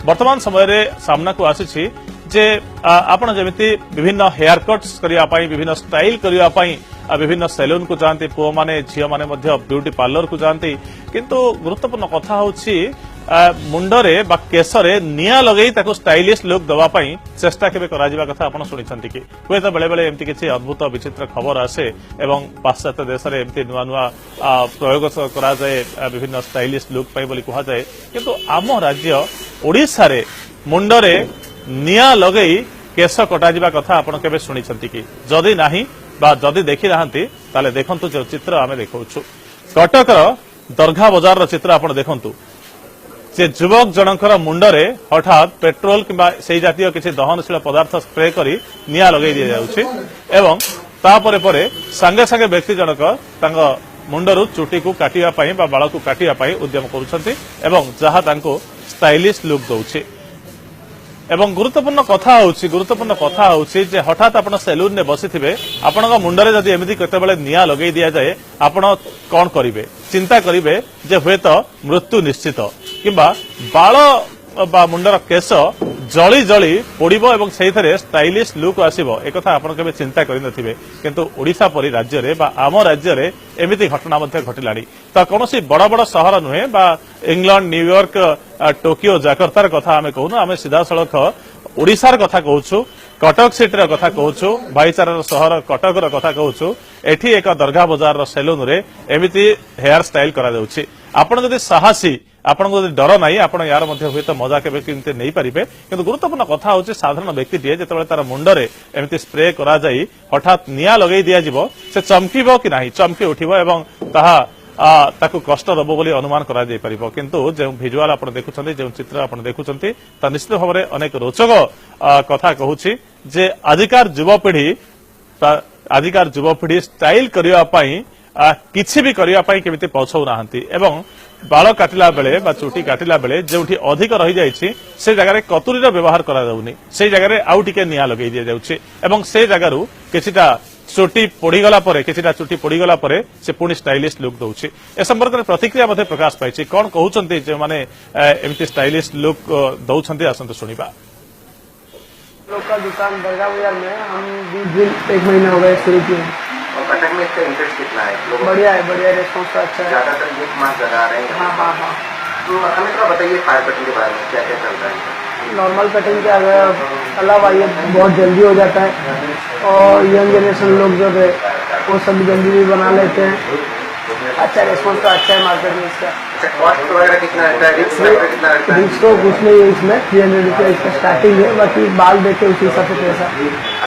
वर्तमान समय सामना को आसी जे आपण जमिति विभिन्न हेयर कट्स करने विभिन्न स्टाइल करने विभिन्न सैलून को जाती पुओ माने झील माने ब्यूटी पार्लर को जाती किंतु गुरुत्वपूर्ण कथा होछि मुंडरे बा केशरे निया लगई ताको स्टाइलिश लुक दवापाई चेष्टा केबे कराजिबा कथा आपण सुनिछंती कि हुए तो बेले बेले एमती किछि अद्भुत विचित्र खबर आसे एवं पाश्चात्य देश रे एमती नुआ नुआ प्रयोग करा जाए विभिन्न स्टाइलिश लुक पाई बोली कहा जाए किंतु आम राज्य ओडिसा रे मुंडरे निया लगई केश कटाजिबा कथा आपण केबे सुनिछंती कि जदि नाही बा जदि देखि नाहंती ताले देखंतु जो चित्र आमे देखौछु कटक दरघा बाजार चित्र आपण देखंतु से युवक जनकर मुंडरे हठात पेट्रोल किंबा से जातीय किसी दहनशील पदार्थ स्प्रे करी निया लगे दि जाउछि एवं तापरे परे संगे संगे व्यक्ति जनक तांग मुंडरू चुटी को काटिया पई बा बाल को काटिया पई उद्यम करूछंती एवं जहा तांको स्टाइलिश लुक दउछि एवं गुरुत्वपूर्ण कथा होछि जे हठात आपण सैलून ने बसिथिबे आपनका मुंडरे जदि एमिति केतेबेले निया लगेई दिया जाए आपण कोन करिवे चिंता करिवे जे हुए तो मृत्यु निश्चित किंबा बाल बा मुंडर केश जली जली पोड़िबो एवं सेहिथरे स्टाइलिश लुक आसीबो एक कथा आपण केबे चिंता करि नथिबे किंतु ओडिसा परि राज्य रे बा आम राज्य रे एमिति घटना मध्ये घटिलाणी तो कोनोसी बड़ बड़ शहर नुहे बा इंग्लैंड न्यूयॉर्क टोकियो जाकर्तार कथा आमे कहूनु आमे सीधा सड़क ओडिसार कथा कहूछु कटक सिटीर कथा कहूछु भाईचारार शहर कटकर कथा कहूछु एठी एक दरगाह बाजार सैलून रे एमिति हेयर स्टाइल करा जाउछि आपण जदि साहसी आपण डर ना आपण यार हुए तो मजा के नहीं पारे किंतु गुरुत्वपूर्ण कथा होची साधारण व्यक्तिटे जिते तार मुंडरे एमती स्प्रे करा जाई हठात निया लगे दिया जिवो से चमकीबो कि नाही चमकी उठिबो एवं ताहा ताकू कष्ट दबो बोली अनुमान करा जाई परिबो किंतु जो भिजुआल आपण देखुछन्ती जो चित्र आपण देखुछन्ती ता निश्चित भाव में अनेक रोचक कथा कहूची जे आजिकार युवपीढ़ी स्टाइल करिया पई किछि भी करिया पई केमिति पछौ नाहंती एवं बाल काटिला बेले बा चुटी काटिला बेले जोठी अधिक रही जाइछि से जगह रे कतुरी रो व्यवहार करा जाउनी से जगह रे आउ टिके निया लगेई दिया जाउछि एवं से जगह रु किछिटा चुटी पोड़ी गला परे किछिटा चुटी पोड़ी गला परे से पुनी स्टाइलिश लुक दउछि ए संपर्क में प्रतिक्रिया मध्ये प्रकाश पाइछि कोन कहउछन्ती जे माने एमती स्टाइलिश लुक दउछन्ती आसंत सुनिबा लोकल दुकान दरगाह बाजार में हम 20 दिन 1 महीना हो गए शुरू किए और कटक में इसका इंटरेस्ट कितना है बढ़िया रेस्पॉन्स अच्छा है ज्यादातर गिफ्ट मास्क लगा रहे हैं हाँ तो हमें थोड़ा बताइए फायर कटिंग के बारे में क्या क्या चल रहा है नॉर्मल कटिंग के अगर अलावा ये बहुत जल्दी हो जाता है और यंग जनरेशन लोग जो है वो सब जल्दी भी बना लेते हैं अच्छा रेस्पॉन्स तो अच्छा है मार्केट में इसका कॉस्ट वगैरह कितना रहता है रिक्स तो कुछ नहीं है इसमें 300 रुपये इसका स्टार्टिंग है बाकी बाल देखे उसी हिसाब से पैसा